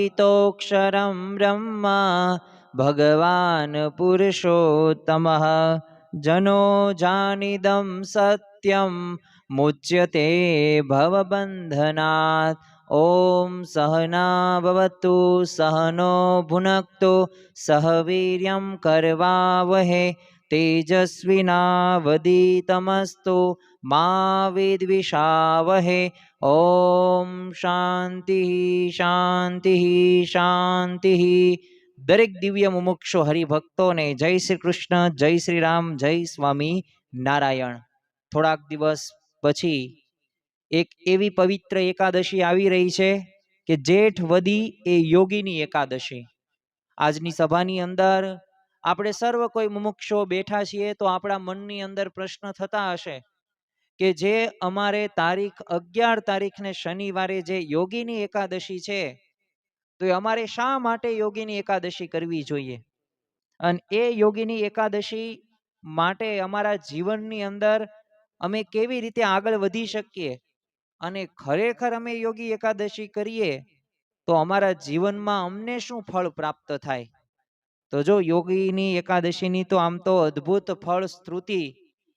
व्यापितोऽक्षरं ब्रह्म भगवान् पुरुषोत्तमः। जनो जानिदं सत्यं मुच्यते भवबन्धनात्। ॐ सहना भवतु सहनो भुनक्तु सह वीर्यं करवावहै तेजस्विनावधीतमस्तु मा विद्विषावहै। ओम शांति शांति शांति। दरेक दिव्य मुमुक्षु हरिभक्तों ने जय श्री कृष्ण, जय श्री राम, जय स्वामी नारायण। थोड़ाक दिवस पछी एक एवी पवित्र एकादशी आवी रही छे के जेठ वदी ए योगीनी एकादशी। आजनी सभानी अंदर આપણે સર્વ કોઈ મુમુક્ષો બેઠા છીએ તો આપણા મનની અંદર પ્રશ્ન થતા હશે કે જે અમારે તારીખ 11 તારીખને શનિવારે જે યોગીની એકાદશી છે તો અમારે શા માટે યોગીની એકાદશી કરવી જોઈએ અને એ યોગીની એકાદશી માટે અમારા જીવનની અંદર અમે કેવી રીતે આગળ વધી શકીએ અને ખરેખર અમે યોગી એકાદશી કરીએ તો અમારા જીવનમાં અમને શું ફળ પ્રાપ્ત થાય। तो जो योगीनी एकादशीनी तो आम तो अद्भुत फल स्तुति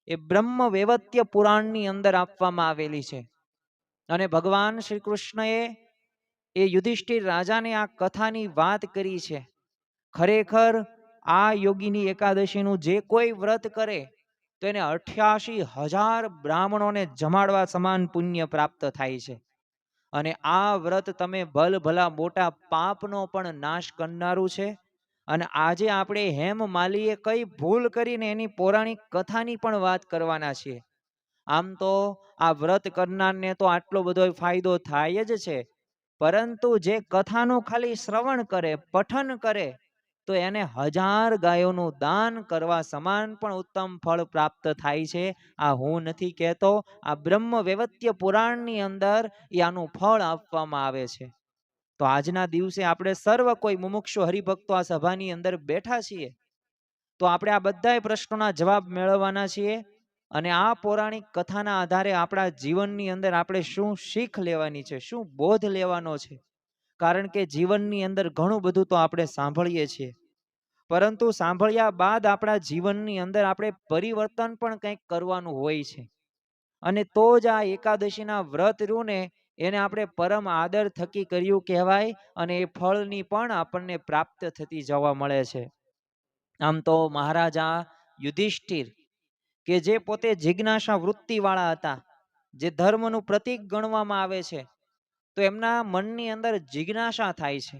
ए ब्रह्म वैवर्त्य पुराणनी अंदर आपवामां आवेली छे अने भगवान श्री कृष्णए ए युधिष्ठिर राजाने आ कथानी वात करी छे। खरेखर आ योगीनी एकादशीनुं जे कोई व्रत करे तो एने 88,000 ब्राह्मणोने जमाडवा समान पुण्य प्राप्त थाय छे अने आ व्रत तमे भल भला मोटा पापनो पण नाश करनारुं छे। અને આજે આપણે હેમ માલીએ કઈ ભૂલ કરીને એની પૌરાણિક કથાની પણ વાત કરવાના છીએ। આમ તો આ વ્રત કરનારને તો આટલો બધો ફાયદો થાય જ છે, પરંતુ જે કથાનું ખાલી શ્રવણ કરે, પઠન કરે તો એને 1000 ગાયોનું દાન કરવા સમાન પણ ઉત્તમ ફળ પ્રાપ્ત થાય છે। આ હું નથી કહેતો, આ બ્રહ્મ વૈવર્ત્ય પુરાણની અંદર આનું ફળ આપવામાં આવે છે। तो आजना दिवसे आपणे सर्व कोई मुमुक्षु हरिभक्तो आ सभानी अंदर बैठा छीए तो आपणे आ बधाय प्रश्नोना जवाब मेळववाना छीए अने आ पौराणिक कथाना आधारे आपणा जीवननी अंदर आपणे शुं शीख लेवानी छे, शुं बोध लेवानो छे। कारण के जीवननी अंदर घणुं बधुं तो आपणे सांभळीए छीए, परंतु सांभळ्या बाद आपणा जीवननी अंदर आपणे परिवर्तन पण कंईक करवानुं होय छे अने तो ज आ एकादशीना व्रत रह्युं ने એને આપણે પરમ આદર થકી કર્યું કહેવાય અને એ ફળની પણ આપણને પ્રાપ્ત થતી જોવા મળે છે। આમ તો મહારાજા યુધિષ્ઠિર કે જે પોતે જિજ્ઞાસા વૃત્તિવાળા હતા, જે ધર્મનું પ્રતીક ગણવામાં આવે છે, તો એમના મનની અંદર જિજ્ઞાસા થાય છે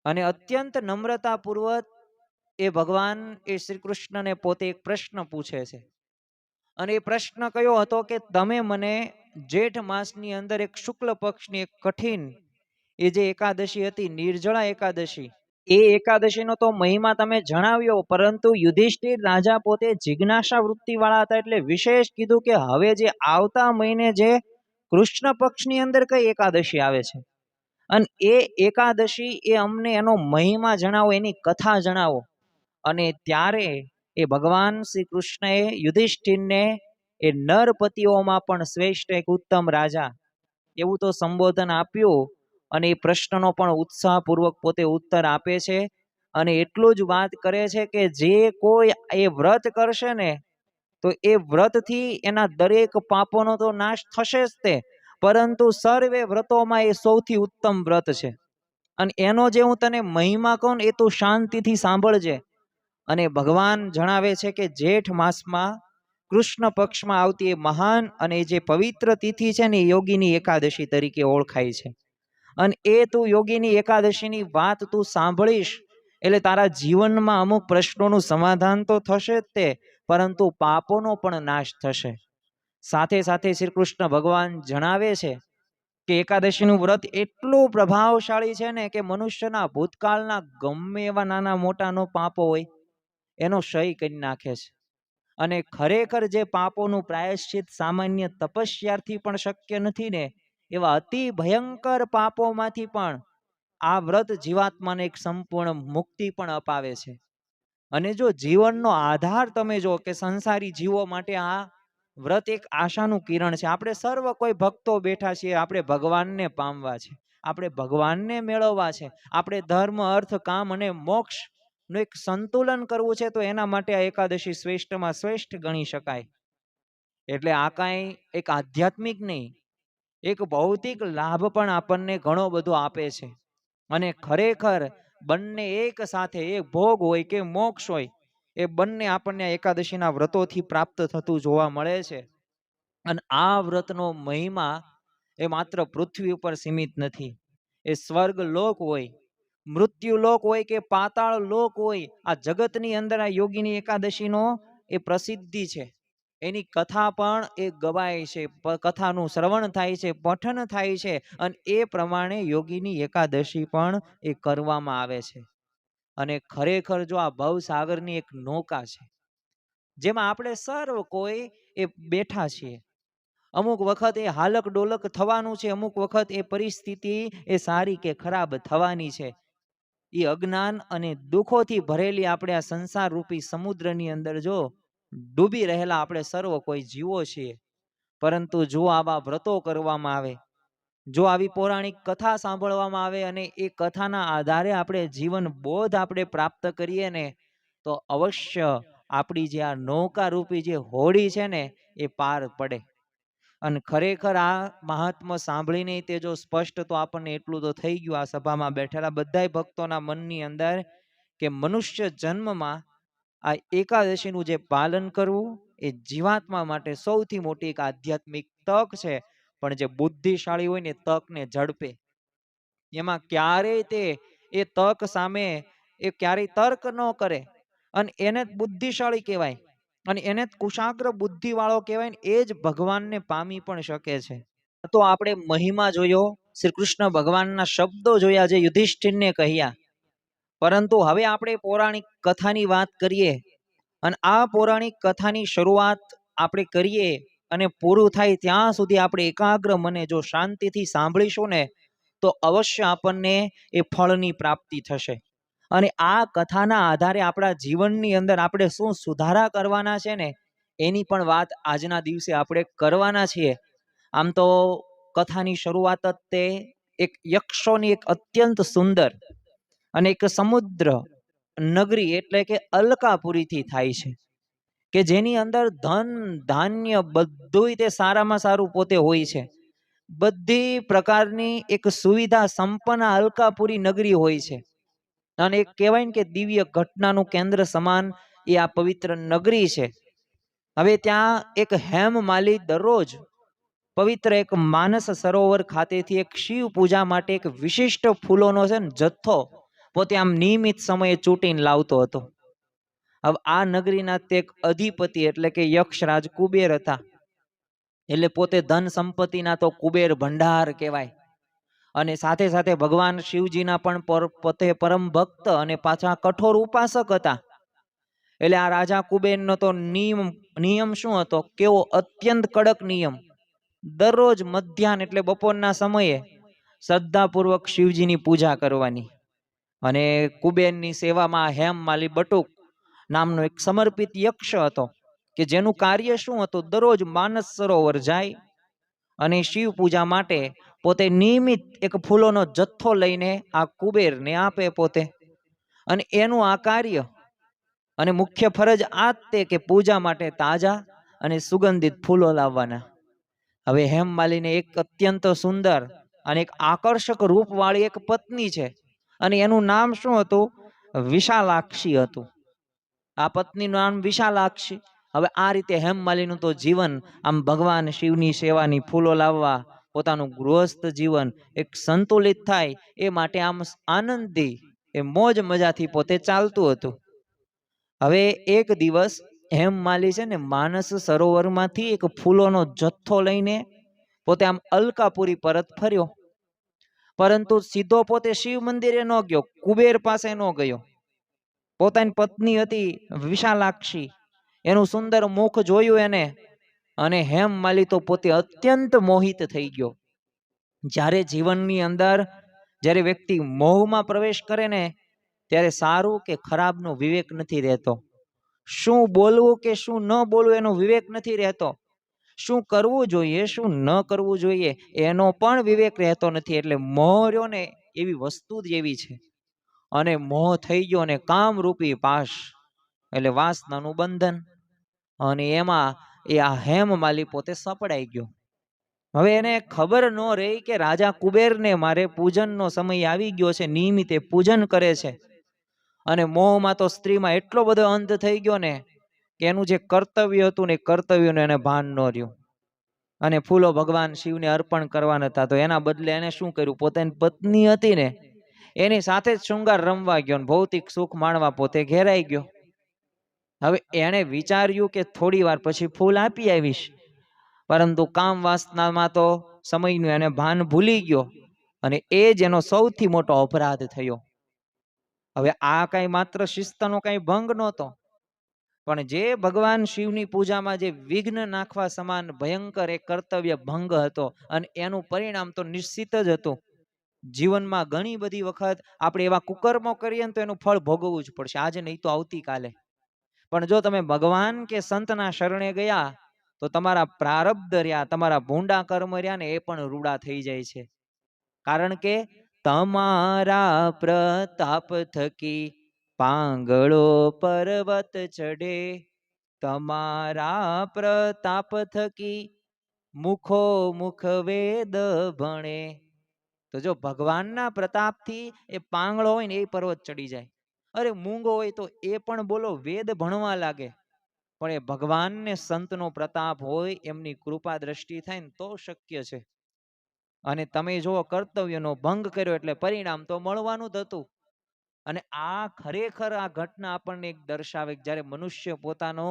અને અત્યંત નમ્રતાપૂર્વક એ ભગવાન એ શ્રી કૃષ્ણને પોતે એક પ્રશ્ન પૂછે છે અને એ પ્રશ્ન કયો હતો કે તમે મને जेठ मासनी अंदर एक शुक्ल पक्षनी एक कठिन ए जे एकादशी हती निर्जला एकादशी ए एकादशीनो तो महिमा तमे जणाव्यो, परंतु युधिष्ठिर राजा पोते जिज्ञासा वृत्तिवाळा हता एटले विशेष कीधुं के हवे जे आवता महीने जे कृष्ण पक्षनी अंदर कई एकादशी आवे छे अने ए एकादशी ए अमने एनो महिमा जणावो, एनी कथा जणावो। अने त्यारे ए भगवान श्री कृष्णए युधिष्ठिरने ए नरपतिओमां पण श्रेष्ठ एक उत्तम राजा एवुं तो संबोधन आप्युं अने ए प्रश्ननो पण उत्साहपूर्वक पोते उत्तर आपे छे अने एटલું જ વાત કરે છે કે જે કોઈ એ વ્રત કરશે ને તો એ વ્રતથી એના દરેક પાપોનો તો નાશ થશે જ તે, પરંતુ સર્વે વ્રતોમાં એ સૌથી ઉત્તમ વ્રત છે અને એનો જે હું તને મહિમા કહું એ તું શાંતિથી સાંભળજે। અને ભગવાન જણાવે છે કે જેઠ માસમાં कृष्ण पक्ष में आवती महान अने जे पवित्र तिथि है ने योगीनी एकादशी तरीके ओळखाय छे अने ए तू योगीनी एकादशीनी वात तू सांभळीश एटले तारा जीवन में अमुक प्रश्नों समाधान तो थशे ज ते, परंतु पापोनो पण नाश थशे। साथे साथे श्री कृष्ण भगवान जणावे छे के एकादशीनुं व्रत एटलुं प्रभावशाળી छे ने के मनुष्यना भूतकाळना गमे एवा नाना मोटानो पापो होय एनो क्षय करी नाखे छे અને ખરેખર જે પાપોનું પ્રાયશ્ચિત સામાન્ય તપસ્યાથી પણ શક્ય નથી ને એવા અતિ ભયંકર પાપોમાંથી પણ આ વ્રત જીવાત્માને એક સંપૂર્ણ મુક્તિ પણ અપાવે છે। અને જો જીવનનો આધાર તમે જો કે સંસારી જીવો માટે આ વ્રત એક આશાનું કિરણ છે. આપણે સર્વ કોઈ ભક્તો બેઠા છીએ, આપણે ભગવાનને પામવા છે, આપણે ભગવાનને મેળવવા છે, આપણે ધર્મ અર્થ કામ અને મોક્ષ નું એક સંતુલન કરવું છે. તો એના માટે આ એકાદશી શ્રેષ્ઠમાં શ્રેષ્ઠ ગણી શકાય. એટલે આ કાંઈ એક આધ્યાત્મિક નહીં, એક ભૌતિક લાભ પણ આપણને ઘણો બધો આપે છે. અને ખરેખર બંને એક સાથે, એક ભોગ હોય કે મોક્ષ હોય, એ બંને આપણને એકાદશીના વ્રતોથી પ્રાપ્ત થતું જોવા મળે છે. અને આ વ્રતનો મહિમા એ માત્ર પૃથ્વી ઉપર સીમિત નથી. એ સ્વર્ગ લોક હોય, મૃત્યુ લોક હોય કે પાતાળ લોક હોય, આ જગતની અંદર આ યોગીની એકાદશીનો એ પ્રસિદ્ધિ છે. એની કથા પણ એ ગવાય છે, કથાનું શ્રવણ થાય છે, પઠન થાય છે, અને એ પ્રમાણે યોગીની એકાદશી પણ એ કરવામાં આવે છે. અને ખરેખર જો આ ભવસાગરની એક નૌકા છે, જેમાં આપણે સર્વ કોઈ એ બેઠા છીએ. અમુક વખત એ હાલક ડોલક થવાનું છે, અમુક વખત એ પરિસ્થિતિ એ સારી કે ખરાબ થવાની છે. એ અજ્ઞાન અને દુઃખોથી ભરેલી આપણે આ સંસાર રૂપી સમુદ્રની અંદર જો ડૂબી રહેલા આપણે સર્વ કોઈ જીવો છીએ. પરંતુ જો આવા વ્રતો કરવામાં આવે, જો આવી પૌરાણિક કથા સાંભળવામાં આવે અને એ કથાના આધારે આપણે જીવન બોધ આપણે પ્રાપ્ત કરીએ ને, તો અવશ્ય આપણી જે આ નૌકા રૂપી જે હોડી છે ને એ પાર પડે. અને ખરેખર આ મહાત્મા સાંભળીને તે જો સ્પષ્ટ તો આપણને એટલું તો થઈ ગયું આ સભામાં બેઠેલા બધાય ભક્તોના મનની અંદર, કે મનુષ્ય જન્મમાં આ એકાદશીનું જે પાલન કરવું એ જીવાત્મા માટે સૌથી મોટી એક આધ્યાત્મિક તક છે. પણ જે બુદ્ધિશાળી હોય ને તકને ઝડપે, એમાં ક્યારેય તે એ તક સામે એ ક્યારેય તર્ક ન કરે, અને એને જ બુદ્ધિશાળી કહેવાય, અને એને જ કુશાગ્ર બુદ્ધિ વાળો કહેવાય ને એ જ ભગવાનને પામી પણ શકે છે. તો આપણે મહિમા જોયો, શ્રી કૃષ્ણ ભગવાનના શબ્દો જોયા જે યુધિષ્ઠિરને કહ્યા. પરંતુ હવે આપણે પૌરાણિક કથાની વાત કરીએ, અને આ પૌરાણિક કથાની શરૂઆત આપણે કરીએ અને પૂરું થાય ત્યાં સુધી આપણે એકાગ્ર મને જો શાંતિથી સાંભળીશું ને, તો અવશ્ય આપણને એ ફળની પ્રાપ્તિ થશે. અને આ કથાના આધારે આપણા જીવનની અંદર આપણે શું સુધારા કરવાના છે ને, એની પણ વાત આજના દિવસે આપણે કરવાના છીએ. આમ તો કથાની શરૂઆત જ તે એક યક્ષોની એક અત્યંત સુંદર અને એક સમુદ્ર નગરી એટલે કે અલકાપુરીથી થાય છે, કે જેની અંદર ધન ધાન્ય બધું તે સારામાં સારું પોતે હોય છે. બધી પ્રકારની એક સુવિધા સંપન્ન અલકાપુરી નગરી હોય છે. અને એક કહેવાય ને કે દિવ્ય ઘટનાનું કેન્દ્ર સમાન એ આ પવિત્ર નગરી છે. હવે ત્યાં એક હેમમાલી દરરોજ પવિત્ર એક માનસ સરોવર ખાતેથી એક શિવ પૂજા માટે એક વિશિષ્ટ ફૂલોનો છે ને જથ્થો પોતે આમ નિયમિત સમયે ચૂંટીને લાવતો હતો. હવે આ નગરીના તે એક અધિપતિ એટલે કે યક્ષરાજ કુબેર હતા. એટલે પોતે ધન સંપત્તિના તો કુબેર ભંડાર કહેવાય. અને સાથે સાથે ભગવાન શિવજીના પણ પોતે પરમ ભક્ત અને પાછા કઠોર ઉપાસક હતા. એટલે આ રાજા કુબેરનો તો નિયમ શું હતો, કેવો અત્યંત કડક નિયમ. દરરોજ મધ્યાહન એટલે બપોરના સમયે શ્રદ્ધાપૂર્વક શિવજીની પૂજા કરવાની. અને કુબેરની સેવામાં હેમમાલી બટુક નામનો એક સમર્પિત યક્ષ હતો, કે જેનું કાર્ય શું હતું, દરરોજ માનસ સરોવર જાય અને શિવ પૂજા માટે પોતે નિયમિત એક ફૂલોનો જથ્થો લઈને આ કુબેરને આપે પોતે. અને એનું આ કાર્ય અને મુખ્ય ફરજ આ જ તે કે પૂજા માટે તાજા અને સુગંધિત ફૂલો લાવવાના. હવે હેમમાલીને એક અત્યંત સુંદર અને એક આકર્ષક રૂપવાળી એક પત્ની છે, અને એનું નામ શું હતું, વિશાલાક્ષી હતું. આ પત્નીનું નામ વિશાલાક્ષી. હવે આ રીતે હેમમાલીનું તો જીવન આમ ભગવાન શિવની સેવાની, ફૂલો લાવવા, પોતાનું ગૃહસ્થ જીવન એક સંતુલિત થાય એ માટે આમ આનંદથી એ મોજ મજાથી પોતે ચાલતું હતું. હવે એક દિવસ હેમમાલી છે ને માનસ સરોવરમાંથી એક ફૂલોનો જથ્થો લઈને પોતે આમ અલકાપુરી પરત ફર્યો. પરંતુ સીધો પોતે શિવ મંદિરે ન ગયો, કુબેર પાસે ન ગયો. પોતાની પત્ની હતી વિશાલાક્ષી, એનું સુંદર મુખ જોયું એને, અને હેમમાલી તો પોતે અત્યંત મોહિત થઈ ગયો. જ્યારે જીવનની અંદર જ્યારે વ્યક્તિ મોહમાં પ્રવેશ કરે ને, ત્યારે સારું કે ખરાબનો વિવેક નથી રહેતો. શું બોલવું કે શું ન બોલવું એનો વિવેક નથી રહેતો. શું કરવું જોઈએ શું ન કરવું જોઈએ એનો પણ વિવેક રહેતો નથી. એટલે મોહ રહ્યો ને એવી વસ્તુ જ એવી છે. અને મોહ થઈ ગયો ને કામરૂપી પાશ એટલે વાસનાનું બંધન. અને એમાં એ આ હેમમાલી પોતે સપડાઈ ગયો. હવે એને ખબર ન રહી કે રાજા કુબેરને મારે પૂજનનો સમય આવી ગયો છે, નિયમિતે પૂજન કરે છે. અને મોહમાં તો સ્ત્રીમાં એટલો બધો અંત થઈ ગયો ને કે એનું જે કર્તવ્ય હતું ને કર્તવ્યનું એને ભાન ન રહ્યું. અને ફૂલો ભગવાન શિવને અર્પણ કરવાના હતા, તો એના બદલે એને શું કર્યું, પોતાની પત્ની હતી ને એની સાથે જ શૃંગાર રમવા ગયો, ભૌતિક સુખ માણવા પોતે ઘેરાઈ ગયો. હવે એને વિચાર્યું કે થોડી વાર પછી ફૂલ આપી આવીશ, પરંતુ કામ વાસનામાં તો સમયનું એને ભાન ભૂલી ગયો. અને એ જ એનો સૌથી મોટો અપરાધ થયો. હવે આ કઈ માત્ર શિસ્તનો કઈ ભંગ નહોતો, પણ જે ભગવાન શિવની પૂજામાં જે વિઘ્ન નાખવા સમાન ભયંકર એક કર્તવ્ય ભંગ હતો. અને એનું પરિણામ તો નિશ્ચિત જ હતું. જીવનમાં ઘણી બધી વખત આપણે એવા કુકર્મો કરીએ તો એનું ફળ ભોગવવું જ પડશે, આજે નહીં તો આવતીકાલે. પણ જો તમે ભગવાન કે સંતના શરણે ગયા તો તમારા પ્રારબ્ધ રહ્યા, તમારા ભૂંડા કર્મ રહ્યા ને એ પણ રૂડા થઈ જાય છે. કારણ કે તમારા પ્રતાપ થકી પાંગળો પર્વત ચડે, તમારા પ્રતાપ થકી મુખો મુખ વેદ ભણે. તો જો ભગવાનના પ્રતાપથી એ પાંગળો હોય ને એ પર્વત ચડી જાય. અરે મૂંગો હોય તો એ પણ બોલો વેદ ભણવા લાગે. પણ એ ભગવાનને સંતનો પ્રતાપ હોય, એમની કૃપા દ્રષ્ટિ થાય ને તો શક્ય છે. અને તમે જો કર્તવ્યનો ભંગ કર્યો એટલે પરિણામ તો મળવાનું જ હતું. અને આ ખરેખર આ ઘટના આપણને એક દર્શાવે, જ્યારે મનુષ્ય પોતાનો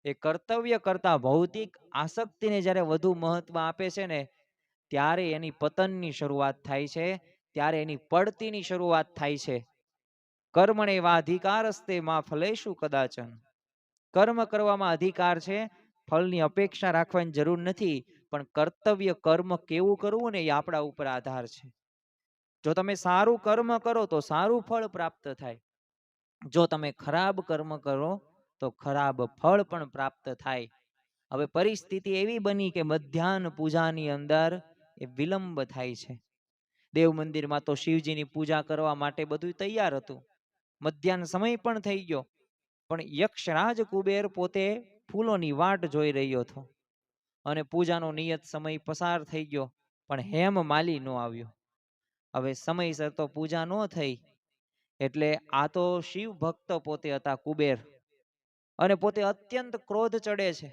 એ કર્તવ્ય કરતા ભૌતિક આસક્તિને જ્યારે વધુ મહત્વ આપે છે ને, ત્યારે એની પતનની શરૂઆત થાય છે, ત્યારે એની પડતીની શરૂઆત થાય છે. કર્મણે વાધિકારસ્તે માં ફલેશુ કદાચન. કર્મ કરવામાં અધિકાર છે, ફળની અપેક્ષા રાખવાની જરૂર નથી. પણ કર્તવ્ય કર્મ કેવું કરવું ને એ આપણા ઉપર આધાર છે. જો તમે સારું કર્મ કરો તો સારું ફળ પ્રાપ્ત થાય. જો તમે ખરાબ કર્મ કરો તો ખરાબ ફળ પણ પ્રાપ્ત થાય. હવે પરિસ્થિતિ એવી બની કે મધ્યાહન પૂજાની અંદર એ વિલંબ થાય છે. દેવ મંદિરમાં તો શિવજીની પૂજા કરવા માટે બધું તૈયાર હતું. મધ્યાહન સમય પણ થઈ ગયો, પણ યક્ષરાજ કુબેર પોતે ફૂલોની વાટ જોઈ રહ્યો હતો. અને પૂજાનો નિયત સમય પસાર થઈ ગયો, પણ હેમમાલી ન આવ્યો. હવે સમયસર તો પૂજા ન થઈ, એટલે આ તો શિવ ભક્ત પોતે હતા કુબેર, અને પોતે અત્યંત ક્રોધ ચડે છે.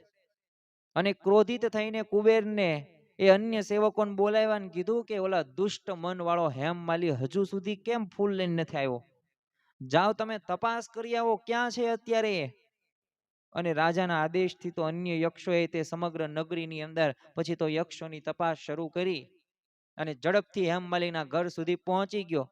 અને ક્રોધિત થઈને કુબેરને એ અન્ય સેવકોને બોલાવ્યા ને કીધું કે ઓલા દુષ્ટ મન વાળો હેમમાલી હજુ સુધી કેમ ફૂલ લઈને નથી આવ્યો? જાઓ તમે તપાસ કરી આવો, ક્યાં છે અત્યારે? અને રાજાના આદેશથી તો અન્ય યક્ષોએ તે સમગ્ર નગરીની અંદર પછી તો યક્ષોની તપાસ શરૂ કરી. અને ઝડપથી હેમમાલીના ઘર સુધી પહોંચી ગયો.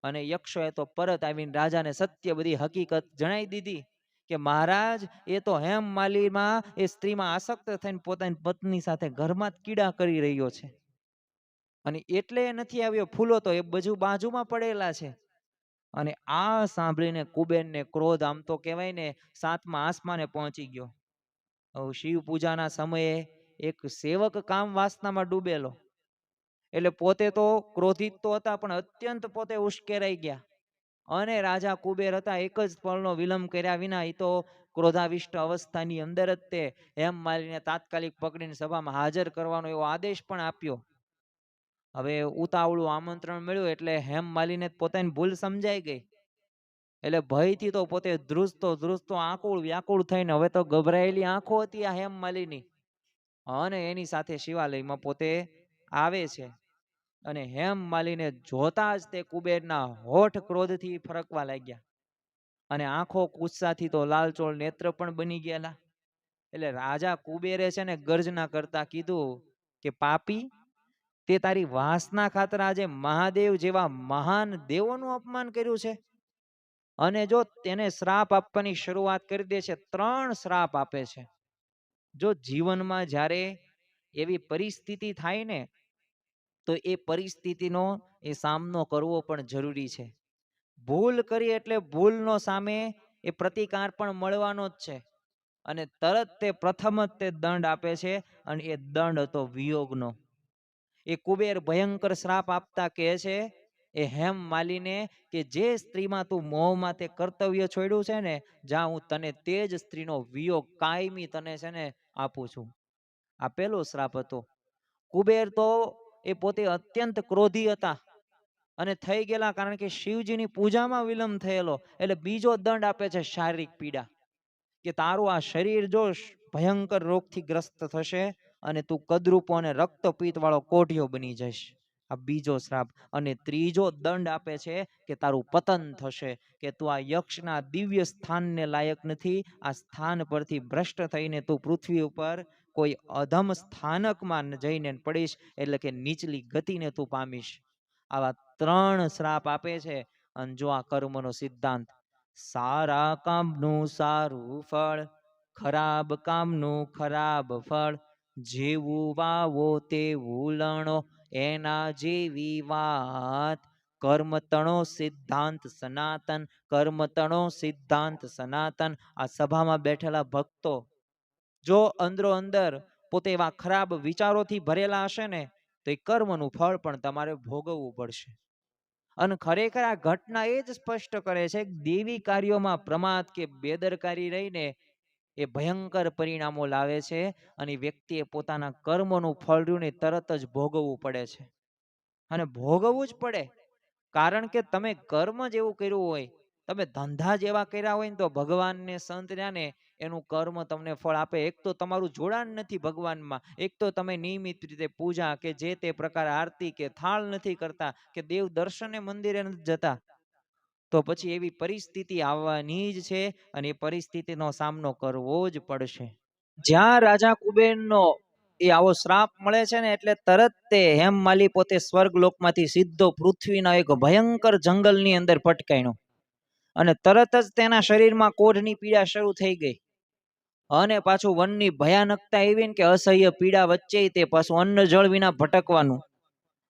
અને યક્ષોએ તો પરત આવીને રાજાને સત્ય બધી હકીકત જણાવી દીધી કે મહારાજ, એ તો હેમમાલીમાં એ સ્ત્રીમાં આસક્ત થઈને પોતાની પત્ની સાથે ઘરમાં જ કીડા કરી રહ્યો છે. અને એટલે નથી આવ્યો, ફૂલો તો એ બધું બાજુમાં પડેલા છે. અને આ સાંભળીને કુબેરને ક્રોધ આમ તો કહેવાય ને સાતમા આસમાને પહોંચી ગયો. શિવ પૂજાના સમયે એક સેવક કામ વાસનામાં ડૂબેલો, એટલે પોતે તો ક્રોધિત તો હતા, પણ અત્યંત પોતે ઉશ્કેરાઈ ગયા. અને રાજા કુબેર હતા, એક જ પળનો વિલંબ કર્યા વિના એ તો ક્રોધાવિષ્ટ અવસ્થાની અંદર જ તે હેમમાલીને તાત્કાલિક પકડીને સભામાં હાજર કરવાનો એવો આદેશ પણ આપ્યો. હવે ઉતાવળું આમંત્રણ મળ્યું એટલે હેમમાલીને પોતાની ભૂલ સમજાઈ ગઈ. એટલે ભયથી તો પોતે ધ્રુજતો આકુળ વ્યાકુળ થઈને, હવે તો ગભરાયેલી આંખો હતી આ હેમમાલીની. અને એની સાથે શિવાલયમાં પોતે આવે છે. અને હેમમાલીને જોતા જ તે કુબેરના હોઠ ક્રોધથી ફરકવા લાગ્યા. અને આંખો ગુસ્સાથી તો લાલચોળ નેત્ર પણ બની ગયેલા. એટલે રાજા કુબેરે છે ને ગર્જના કરતા કીધું કે પાપી, તે તારી વાસના ખાતર આજે મહાદેવ જેવા મહાન દેવોનું અપમાન કર્યું છે. અને જો તેને શ્રાપ આપવાની શરૂઆત કરી દે છે, 3 શ્રાપ આપે છે. જો જીવનમાં જ્યારે એવી પરિસ્થિતિ થાય ને, તો એ પરિસ્થિતિનો એ સામનો કરવો પણ જરૂરી છે. ભૂલ કરી એટલે ભૂલનો સામે એ પ્રતિકાર પણ મળવાનો જ છે. અને તરત તે પ્રથમ જ તે દંડ આપે છે, અને એ દંડ હતો વિયોગનો. એ કુબેર ભયંકર શ્રાપ આપતા કહે છે એ હેમ માલીને કે જે સ્ત્રીમાં તું મોહમાં તે કર્તવ્ય છોડ્યું છે ને, જા હું તને તે જ સ્ત્રીનો વિયોગ કાયમી તને છે ને આપું છું. આ પહેલો શ્રાપ હતો. કુબેર તો એ પોતે અત્યંત ક્રોધી હતા અને થઈ ગયેલા, કારણ કે શિવજીની પૂજામાં વિલંબ થયેલો, એટલે બીજો દંડ આપે છે શારીરિક પીડા, કે તારું આ શરીર જો ભયંકર રોગથી ગ્રસ્ત થશે અને તું કદરૂપો અને રક્તપિત્ત વાળો કોઢિયો બની જઈશ. આ બીજો શ્રાપ. અને ત્રીજો દંડ આપે છે કે તારું પતન થશે, કે તું આ યક્ષના દિવ્ય સ્થાનને લાયક નથી, આ સ્થાન પરથી ભ્રષ્ટ થઈને તું પૃથ્વી ઉપર કોઈ અધમ સ્થાનકમાં જઈને પડીશ, એટલે કે નીચલી ગતિને તું પામીશ. આવા 3 શ્રાપ આપે છે. અને જો આ કર્મનો સિદ્ધાંત, સારા કામનું સારું ફળ, ખરાબ કામનું ખરાબ ફળ, જેવું વાવો તેવું લણો, એના જેવી વાત. કર્મતણો સિદ્ધાંત સનાતન, કર્મતણો સિદ્ધાંત સનાતન. આ સભામાં બેઠેલા ભક્તો જો અંદરો અંદર પોતે એવા ખરાબ વિચારોથી ભરેલા હશે ને, તો એ કર્મનું ફળ પણ તમારે ભોગવવું પડશે. અને ખરેખર આ ઘટના એ જ સ્પષ્ટ કરે છે કે દેવી કાર્યોમાં પ્રમાદ કે બેદરકારી રહીને એ ભયંકર પરિણામો લાવે છે, અને વ્યક્તિએ પોતાના કર્મનું ફળ રહ્યું ને તરત જ ભોગવવું પડે છે. અને ભોગવવું જ પડે, કારણ કે તમે કર્મ જેવું કર્યું હોય, તમે ધંધા જેવા કર્યા હોય ને, તો ભગવાનને સંત રહ્યા ને એનું કર્મ તમને ફળ આપે. એક તો તમારું જોડાણ નથી ભગવાનમાં, એક તો તમે નિયમિત રીતે પૂજા કે જે તે પ્રકાર આરતી કે થાળ નથી કરતા, કે દેવ દર્શને મંદિરે નથી જતા, તો પછી એવી પરિસ્થિતિ આવવાની જ છે, અને એ પરિસ્થિતિનો સામનો કરવો જ પડશે. જ્યાં રાજા કુબેરનો એ આવો શ્રાપ મળે છે ને, એટલે તરત તે હેમમાલી પોતે સ્વર્ગલોકમાંથી સીધો પૃથ્વીના એક ભયંકર જંગલની અંદર પટકાયો, અને તરત જ તેના શરીરમાં કોઢની પીડા શરૂ થઈ ગઈ. અને પાછું વનની ભયાનકતા એવી કે અસહ્ય પીડા વચ્ચે તે પાછું અન્ન જળ વિના ભટકવાનું,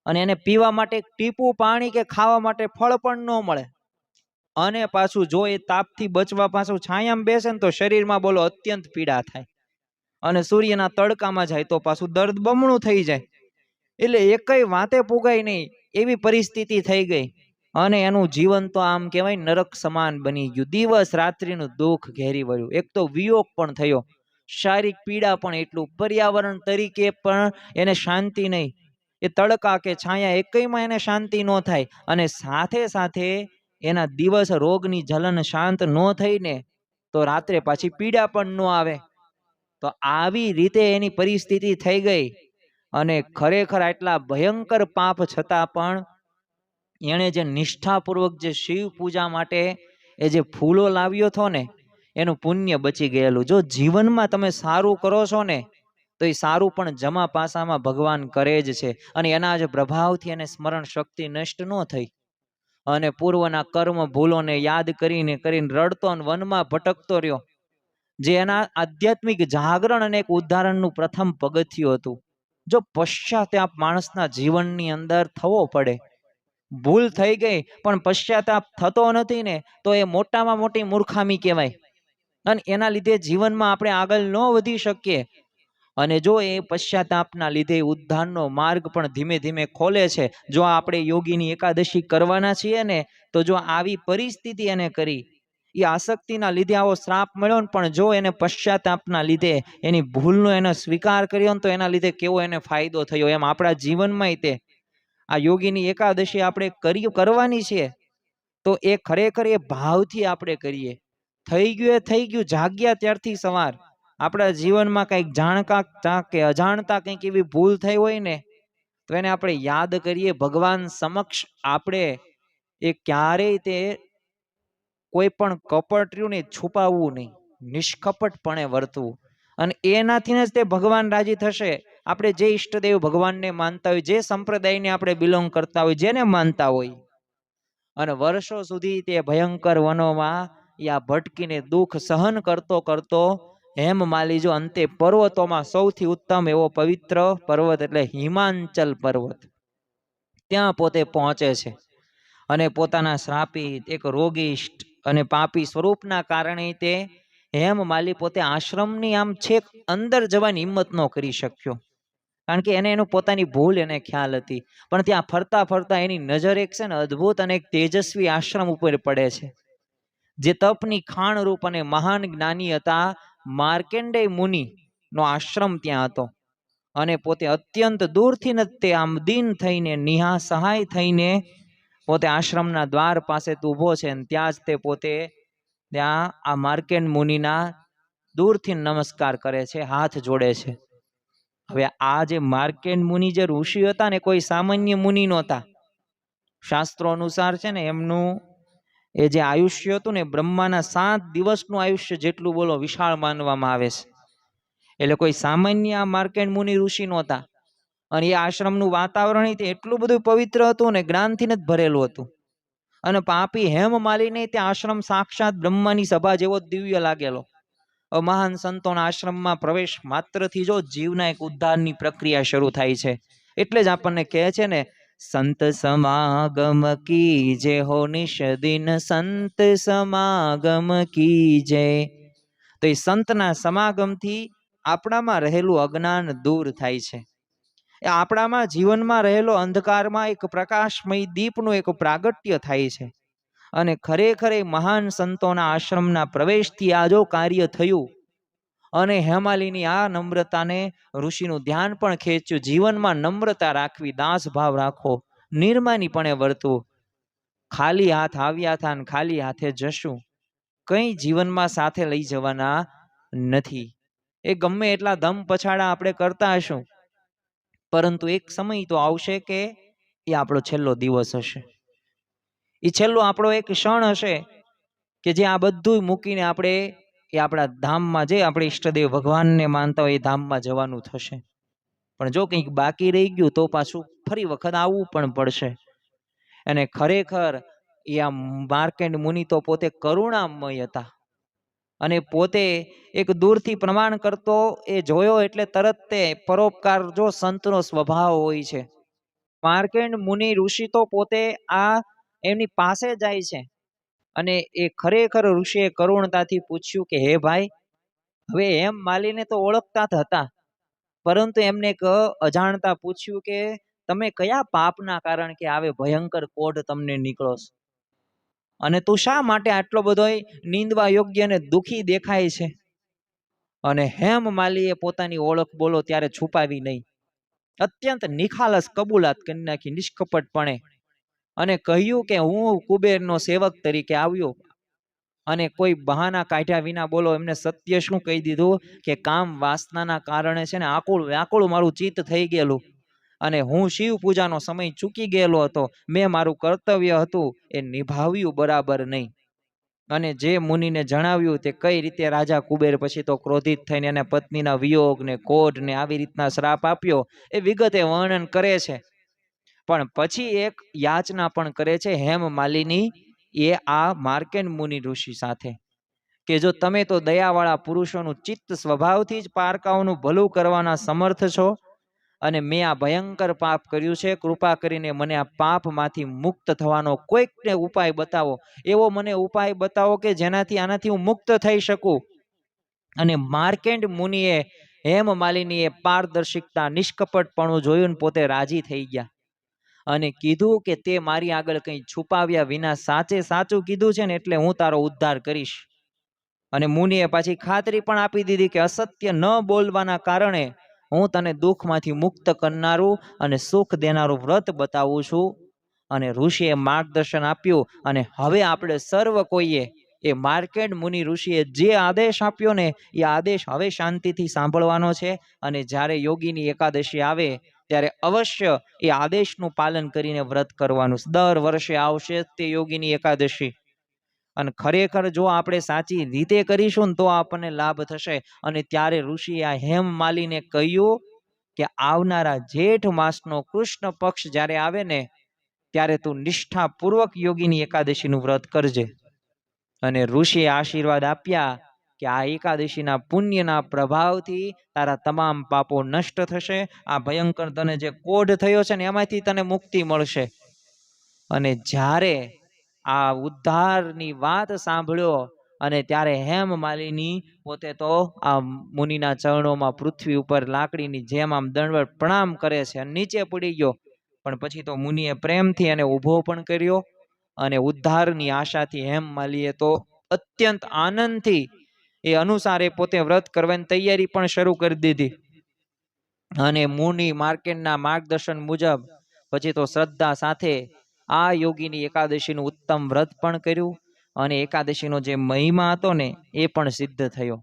અને એને પીવા માટે ટીપું પાણી કે ખાવા માટે ફળ પણ ન મળે. અને પાછું જો એ તાપથી બચવા પાછું છાયામાં બેસે ને, તો શરીરમાં બોલો અત્યંત પીડા થાય, અને સૂર્યના તડકામાં જાય તો પાછું દર્દ બમણું થઈ જાય. એટલે એકય વાતે પુગાય નહીં એવી પરિસ્થિતિ થઈ ગઈ. અને એનું જીવન તો આમ કહેવાય નરક સમાન બની ગયું. દિવસ રાત્રિનું દુઃખ ઘેરી વળ્યું. એક તો વિયોગ પણ થયો, શારીરિક પીડા પણ એટલું, પર્યાવરણ તરીકે પણ એને શાંતિ નહીં. એ તડકા કે છાયા એકયમાં એને શાંતિ ન થાય, અને સાથે સાથે એના દિવસ રોગની જલન શાંત ન થઈને તો રાત્રે પાછી પીડા પણ ન આવે. તો આવી રીતે એની પરિસ્થિતિ થઈ ગઈ. અને ખરેખર આટલા ભયંકર પાપ છતાં પણ એણે જે નિષ્ઠાપૂર્વક જે શિવ પૂજા માટે એ જે ફૂલો લાવ્યો હતો ને, એનું પુણ્ય બચી ગયેલું. જો જીવનમાં તમે સારું કરો છો ને, તો એ સારું પણ જમા પાસામાં ભગવાન કરે જ છે, અને એના જ પ્રભાવથી એને સ્મરણ શક્તિ નષ્ટ ન થઈ, અને પૂર્વના કર્મ ભૂલોને યાદ કરીને રડતો અને વનમાં ભટકતો રહ્યો. જે એના આધ્યાત્મિક જાગરણ અને એક ઉદાહરણનું પ્રથમ પગથિયું હતું. જો પશ્ચાતાપ માણસના જીવનની અંદર થવો પડે, ભૂલ થઈ ગઈ પણ પશ્ચાતાપ થતો નથી ને, તો એ મોટામાં મોટી મૂર્ખામી કહેવાય, અને એના લીધે જીવનમાં આપણે આગળ ન વધી શકીએ. અને જો એ પશ્ચાતાપના લીધે ઉદ્ધારનો માર્ગ પણ ધીમે ધીમે ખોલે છે. જો આપણે યોગીની એકાદશી કરવાના છીએ ને, તો જો આવી પરિસ્થિતિ એને કરી, એ આસક્તિના લીધે આવો શ્રાપ મળ્યો ને, પણ જો એને પશ્ચાતાપના લીધે એની ભૂલનો એને સ્વીકાર કર્યો ને, તો એના લીધે કેવો એને ફાયદો થયો. એમ આપણા જીવનમાં તે આ યોગીની એકાદશી આપણે કરવાની છે, તો એ ખરેખર એ ભાવથી આપણે કરીએ. થઈ ગયું એ થઈ ગયું, જાગ્યા ત્યારથી સવાર. આપણા જીવનમાં કંઈક જાણતા કે અજાણતા કંઈક એવી ભૂલ થઈ હોય ને, તો એને આપણે યાદ કરીએ ભગવાન સમક્ષ. આપણે એ ક્યારેય તે કોઈ પણ કપટ રહ્યું ને છુપાવવું નહીં, નિષ્કપટપણે વર્તવું, અને એનાથી જ તે ભગવાન રાજી થશે. આપણે જે ઈષ્ટદેવ ભગવાનને માનતા હોય, જે સંપ્રદાયને આપણે બિલોંગ કરતા હોય, જેને માનતા હોય, અને વર્ષો સુધી તે ભયંકર વનોમાં યા ભટકીને દુઃખ સહન કરતો કરતો હેમમાલી જો અંતે પર્વતોમાં સૌથી ઉત્તમ એવો પવિત્ર પર્વત એટલે હિમાંચલ પર્વત, ત્યાં પોતે પહોંચે છે. અને પોતાના શ્રાપિત એક રોગિષ્ટ અને પાપી સ્વરૂપના કારણે તે હેમમાલી પોતે આશ્રમની આમ છેક અંદર જવાની હિંમત ન કરી શક્યો, કારણ કે એને એનું પોતાની ભૂલ એને ખ્યાલ હતી. પણ ત્યાં ફરતા ફરતા એની નજર એક છે ને અદ્ભુત અને એક તેજસ્વી આશ્રમ ઉપર પડે છે, જે તપની ખાણ રૂપ અને મહાન જ્ઞાની હતા માર્કેન્ડેય મુનિ નો આશ્રમ ત્યાં હતો. અને પોતે અત્યંત દૂરથી જ તે આમ દીન થઈને નિસહાય થઈને પોતે આશ્રમના દ્વાર પાસે ઊભો છે, અને ત્યાં જ તે પોતે ત્યાં આ માર્કેન્ડ મુનિના દૂરથી નમસ્કાર કરે છે, હાથ જોડે છે. હવે આ જે માર્કેન્ડ મુનિ જે ઋષિ હતા ને કોઈ સામાન્ય મુનિ નહોતા. શાસ્ત્રો અનુસાર છે ને એમનું એ જે આયુષ્ય હતું ને બ્રહ્માના 7 દિવસનું આયુષ્ય જેટલું બોલો વિશાળ માનવામાં આવે છે. એટલે કોઈ સામાન્ય માર્કેન્ડ મુનિ ઋષિ નહોતા. અને એ આશ્રમનું વાતાવરણ એટલું બધું પવિત્ર હતું ને જ્ઞાનથી જ ભરેલું હતું. અને પાપી હેમમાલીને ત્યાં આશ્રમ સાક્ષાત બ્રહ્માની સભા જેવો દિવ્ય લાગેલો. મહાન સંતોના આશ્રમમાં પ્રવેશ માત્રથી જો જીવના એક ઉદ્ધારની પ્રક્રિયા શરૂ થાય છે. એટલે જ આપણને કહે છે ને, સંત સમાગમ કી જય હો નિષદિન સંત સમાગમ કી જય. તો એ સંતના સમાગમથી આપણામાં રહેલું અજ્ઞાન દૂર થાય છે. એ આપણામાં જીવનમાં રહેલો અંધકારમાં એક પ્રકાશમય દીપનું એક પ્રાગટ્ય થાય છે. અને ખરેખર મહાન સંતોના આશ્રમના પ્રવેશથી આ જો કાર્ય થયું. અને હેમાલીની આ નમ્રતાને ઋષિનું ધ્યાન પણ ખેંચ્યું. જીવનમાં નમ્રતા રાખવી, દાસ ભાવ રાખો, નિર્માનીપણે વર્તવું. ખાલી હાથ આવ્યા હતા ને ખાલી હાથે જશું, કંઈ જીવનમાં સાથે લઈ જવાના નથી. એ ગમે એટલા ધમ પછાડા આપણે કરતા હશું, પરંતુ એક સમય તો આવશે કે એ આપણો છેલ્લો દિવસ હશે. એ છેલ્લો આપણો એક ક્ષણ હશે કે જે આ બધું મૂકીને આપણે એ આપણા ધામમાં, જે આપણે ઈષ્ટદેવ ભગવાનને માનતા હોય એ ધામમાં જવાનું થશે. પણ જો કંઈક બાકી રહી ગયું તો પાછું ફરી વખત આવવું પણ પડશે. અને ખરેખર એ આ માર્કેન્ડ મુનિ તો પોતે કરુણામય હતા. અને પોતે એક દૂરથી પ્રમાણ કરતો એ જોયો એટલે તરત તે પરોપકાર, જો સંતનો સ્વભાવ હોય છે. માર્કેન્ડ મુનિ ઋષિ તો પોતે આ એમની પાસે જાય છે. અને એ ખરેખર ઋષિએ કરુણતાથી પૂછ્યું કે હે ભાઈ, હવે એમ માલીને તો ઓળખતા જ હતા, પરંતુ એમને એક અજાણતા પૂછ્યું કે તમે કયા પાપના કારણ કે આવે ભયંકર કોઢ તમને નીકળો છો, અને તું શા માટે આટલો બધો નિંદવા યોગ્ય ને દુખી દેખાય છે. અને હેમમાલીએ પોતાની ઓળખ બોલો ત્યારે છુપાવી નહીં, અત્યંત નિખાલસ કબૂલાત કરી નાખી નિષ્કપટપણે, અને કહ્યું કે હું કુબેરનો સેવક તરીકે આવ્યો. અને કોઈ બહાના કાઢ્યા વિના બોલો એમને સત્ય શું કહી દીધું કે કામ વાસનાના કારણે છે ને આકુળ વ્યાકુળ મારું ચિત્ત થઈ ગયેલું, અને હું શિવ પૂજાનો સમય ચૂકી ગયેલો હતો. મેં મારું કર્તવ્ય હતું એ નિભાવ્યું બરાબર નહીં. અને જે મુનિને જણાવ્યું તે કઈ રીતે રાજા કુબેર પછી તો ક્રોધિત થઈને એને પત્નીના વિયોગ ને કોઢ ને આવી રીતના શ્રાપ આપ્યો એ વિગતે વર્ણન કરે છે. પણ પછી એક યાચના પણ કરે છે હેમમાલિની એ આ માર્કેન્ડ મુનિ ઋષિ સાથે, કે જો તમે તો દયાવાળા પુરુષોનું ચિત્ત સ્વભાવથી જ પારકાઓનું ભલું કરવાના સમર્થ છો, અને મેં આ ભયંકર પાપ કર્યું છે, કૃપા કરીને મને આ પાપમાંથી મુક્ત થવાનો કોઈકને ઉપાય બતાવો. એવો મને ઉપાય બતાવો કે જેનાથી આનાથી હું મુક્ત થઈ શકું. અને માર્કેન્ડ મુનિએ હેમમાલિની એ પારદર્શિકતા, નિષ્કપટપણું જોયું ને પોતે રાજી થઈ ગયા. અને કીધું કે તે મારી આગળ કંઈ છુપાવ્યા વિના સાચે સાચું કીધું છે ને, એટલે હું તારો ઉદ્ધાર કરીશ. અને મુનિએ પાછી ખાતરી પણ આપી દીધી કે અસત્ય ન બોલવાના કારણે હું તને દુઃખમાંથી મુક્ત કરનારું અને સુખ દેનારું વ્રત બતાવું છું. અને ઋષિએ માર્ગદર્શન આપ્યું. અને હવે આપણે સર્વ કોઈએ એ માર્કેન્ડ મુનિ ઋષિએ જે આદેશ આપ્યો ને એ આદેશ હવે શાંતિથી સાંભળવાનો છે. અને જ્યારે યોગીની એકાદશી આવે ત્યારે અવશ્ય એ આદેશનું પાલન કરીને વ્રત કરવાનું. દર વર્ષે આવશે તે યોગીની એકાદશી. અને ખરેખર જો આપણે સાચી રીતે કરીશું ને તો આપણને લાભ થશે. અને ત્યારે ઋષિએ આ હેમમાલીને કહ્યું કે આવનારા જેઠ માસનો કૃષ્ણ પક્ષ જ્યારે આવે ને ત્યારે તું નિષ્ઠાપૂર્વક યોગીની એકાદશીનું વ્રત કરજે. અને ઋષિએ આશીર્વાદ આપ્યા કે આ એકાદશીના પુણ્યના પ્રભાવથી તારા તમામ પાપો નષ્ટ થશે. આ ભયંકર તને જે કોઢ થયો છે ને એમાંથી તને મુક્તિ મળશે. અને જ્યારે આ ઉદ્ધારની વાત સાંભળ્યો અને ત્યારે હેમ માલિની પોતે તો આ મુનિના ચરણોમાં પૃથ્વી ઉપર લાકડીની જેમ આમ દંડવત પ્રણામ કરે છે અને નીચે પડી ગયો. પણ પછી તો મુનિએ પ્રેમથી એને ઊભો પણ કર્યો અને ઉદ્ધારની આશાથી હેમ માલીએ તો અત્યંત આનંદથી એ અનુસારે પોતે વ્રત કરવાની તૈયારી પણ શરૂ કરી દીધી. અને મુનિ માર્કેટના માર્ગદર્શન મુજબ પછી તો શ્રદ્ધા સાથે આ યોગીની એકાદશીનું ઉત્તમ વ્રત પણ કર્યું અને એકાદશીનો જે મહિમા હતો ને એ પણ સિદ્ધ થયો.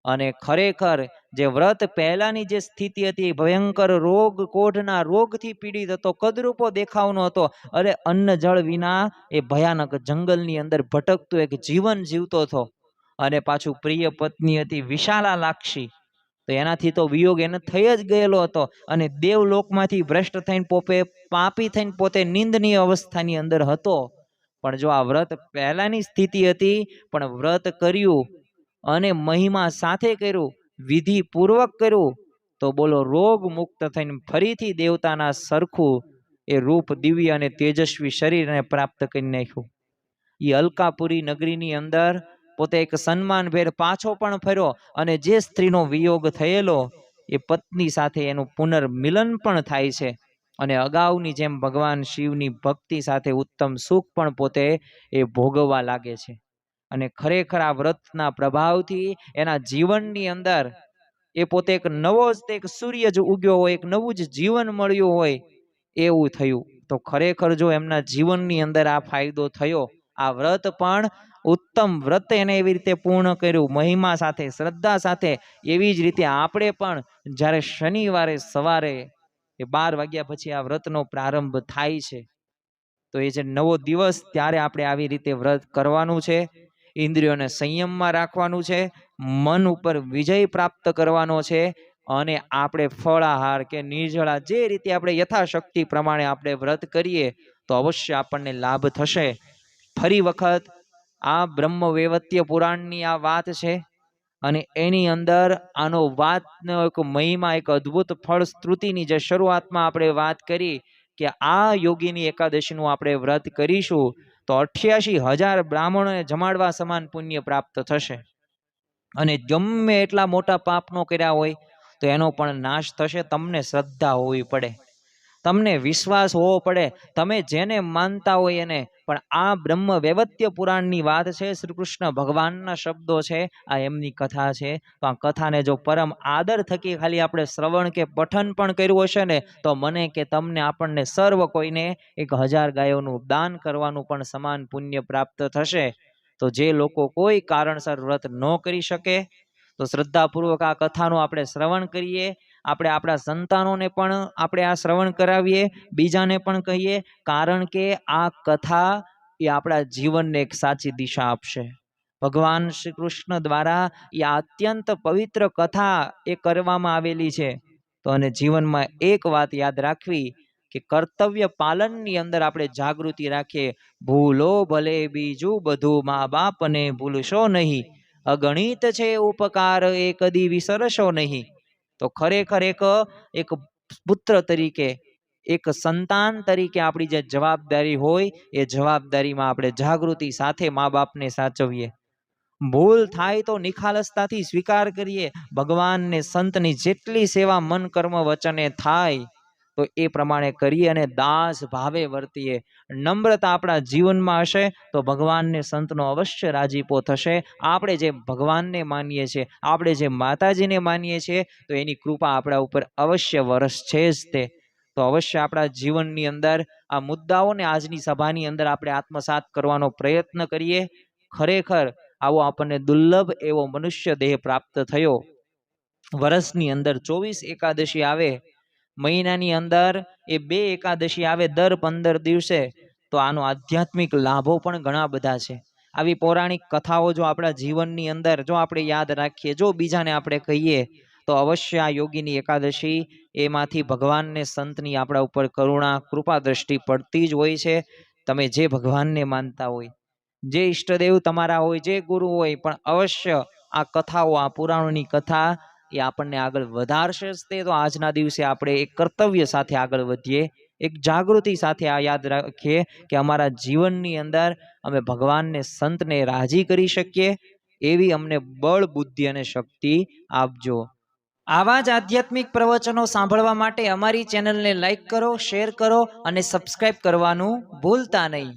અને ખરેખર જે વ્રત પહેલાની જે સ્થિતિ હતી, ભયંકર રોગ કોઢના રોગથી પીડિત હતો, કદરૂપો દેખાવનો હતો, અરે અન્ન જળ વિના એ ભયાનક જંગલની અંદર ભટકતો એક જીવન જીવતો હતો. અને પાછું પ્રિય પત્ની હતી વિશાલા લાક્ષી, તો એનાથી તો વિયોગ એને થઈ જ ગયેલો હતો. અને દેવલોકમાંથી ભ્રષ્ટ થઈને પોતે પાપી થઈને પોતે નિંદનીય અવસ્થાની અંદર હતો. પણ જો આ વ્રત પહેલાની સ્થિતિ હતી, પણ વ્રત કર્યું અને મહિમા સાથે કર્યું, વિધિ પૂર્વક કર્યું, તો બોલો રોગ મુક્ત થઈને ફરીથી દેવતાના સરખું એ રૂપ દિવ્ય અને તેજસ્વી શરીરને પ્રાપ્ત કરી નાખ્યું. એ અલકાપુરી નગરીની અંદર પોતે એક સન્માનભેર પાછો પણ ફર્યો અને જે સ્ત્રીનો વિયોગ થયેલો એ પત્ની સાથે એનું પુનર્મિલન પણ થાય છે. અને અગાઉની જેમ ભગવાન શિવની ભક્તિ સાથે ઉત્તમ સુખ પણ પોતે એ ભોગવવા લાગે છે. અને ખરેખર આ વ્રતના પ્રભાવથી એના જીવનની અંદર એ પોતે એક નવો જ એક સૂર્ય જ ઉગ્યો હોય, એક નવું જ જીવન મળ્યું હોય એવું થયું. તો ખરેખર જો એમના જીવનની અંદર આ ફાયદો થયો, આ વ્રત પણ ઉત્તમ વ્રત એને એવી રીતે પૂર્ણ કર્યું, મહિમા સાથે, શ્રદ્ધા સાથે. એવી જ રીતે આપણે પણ જ્યારે શનિવારે સવારે એ 12 વાગ્યા પછી આ વ્રતનો પ્રારંભ થાય છે, તો એ જે નવો દિવસ ત્યારે આપણે આવી રીતે વ્રત કરવાનું છે. ઇન્દ્રિયોને સંયમમાં રાખવાનું છે, મન ઉપર વિજય પ્રાપ્ત કરવાનો છે. અને આપણે ફળાહાર કે નિર્જળા જે રીતે આપણે યથાશક્તિ પ્રમાણે આપણે વ્રત કરીએ તો અવશ્ય આપણને લાભ થશે. ફરી વખત આ બ્રહ્મ વૈવર્ત્ય પુરાણની આ વાત છે અને એની અંદર આનો વાતનો એક મહિમા, એક અદ્ભુત ફળશ્રુતિની જે શરૂઆતમાં આપણે વાત કરી કે આ યોગીની એકાદશીનું આપણે વ્રત કરીશું તો 88,000 બ્રાહ્મણોને જમાડવા સમાન પુણ્ય પ્રાપ્ત થશે. અને ગમે એટલા મોટા પાપ નો કર્યા હોય તો એનો પણ નાશ થશે. તમને શ્રદ્ધા હોવી પડે, તમને વિશ્વાસ હોવો પડે, તમે જેને માનતા હોય એને. પણ આ બ્રહ્મ વૈવર્ત્ય પુરાણની વાત છે, શ્રી કૃષ્ણ ભગવાનના શબ્દો છે, આ એમની કથા છે. તો આ કથાને જો પરમ આદર થકી ખાલી આપણે શ્રવણ કે પઠન પણ કર્યું હશે ને તો મને કે તમને આપણને સર્વ કોઈને 1,000 ગાયોનું દાન કરવાનું પણ સમાન પુણ્ય પ્રાપ્ત થશે. તો જે લોકો કોઈ કારણસર વ્રત ન કરી શકે તો શ્રદ્ધાપૂર્વક આ કથાનું આપણે શ્રવણ કરીએ, આપણે આપણા સંતાનોને પણ આપણે આ શ્રવણ કરાવીએ, બીજાને પણ કહીએ. કારણ કે આ કથા એ આપણા જીવનને એક સાચી દિશા આપશે. ભગવાન શ્રી કૃષ્ણ દ્વારા એ અત્યંત પવિત્ર કથા એ કરવામાં આવેલી છે. તો અને જીવનમાં એક વાત યાદ રાખવી કે કર્તવ્ય પાલનની અંદર આપણે જાગૃતિ રાખીએ. ભૂલો ભલે બીજું બધું, મા બાપને ભૂલશો નહીં, અગણિત છે ઉપકાર એ કદી વિસરશો નહીં. તો ખરેખર એક પુત્ર તરીકે, એક સંતાન તરીકે આપણી જે જવાબદારી હોય એ જવાબદારીમાં આપણે જાગૃતિ સાથે મા બાપને સાચવીએ. ભૂલ થાય તો નિખાલસતાથી સ્વીકાર કરીએ. ભગવાન ને સંતની જેટલી સેવા મન કર્મ વચને થાય તો એ પ્રમાણે કરીએ અને દાસ ભાવે વર્તીએ. નમ્રતા આપણા જીવનમાં હશે તો ભગવાનને સંતનો અવશ્ય રાજીપો થશે. આપણે જે ભગવાનને માનીએ છીએ, આપણે જે માતાજીને માનીએ છીએ, તો એની કૃપા આપણા ઉપર અવશ્ય વરસશે જ તે. તો અવશ્ય આપણા જીવનની અંદર આ મુદ્દાઓને આજની સભાની અંદર આપણે આત્મસાત કરવાનો પ્રયત્ન કરીએ. ખરેખર આવો આપણને દુર્લભ એવો મનુષ્ય દેહ પ્રાપ્ત થયો. વર્ષની અંદર 24 એકાદશી આવે, મહિનાની અંદર એ 2 એકાદશી આવે દર 15 દિવસે. તો આનો આધ્યાત્મિક લાભો પણ ઘણા બધા છે. આવી પૌરાણિક કથાઓ જો આપણા જીવનની અંદર જો આપણે યાદ રાખીએ, જો બીજાને આપણે કહીએ તો અવશ્ય આ યોગીની એકાદશી એમાંથી ભગવાનને સંતની આપણા ઉપર કરુણા કૃપા દ્રષ્ટિ પડતી જ હોય છે. તમે જે ભગવાનને માનતા હોય, જે ઈષ્ટદેવ તમારા હોય, જે ગુરુ હોય, પણ અવશ્ય આ કથાઓ, આ પુરાણોની કથા એ આપણને આગળ વધારશે જ તે. તો આજના દિવસે આપણે એક કર્તવ્ય સાથે આગળ વધીએ. એક જાગૃતિ સાથે આ યાદ રાખીએ કે અમારા જીવનની અંદર અમે ભગવાનને સંતને રાજી કરી શકીએ એવી અમને બળ બુદ્ધિ અને શક્તિ આપજો। આવા જ આધ્યાત્મિક પ્રવચનો સાંભળવા માટે અમારી ચેનલને લાઈક કરો, શેર કરો અને સબસ્ક્રાઇબ કરવાનું ભૂલતા નહીં।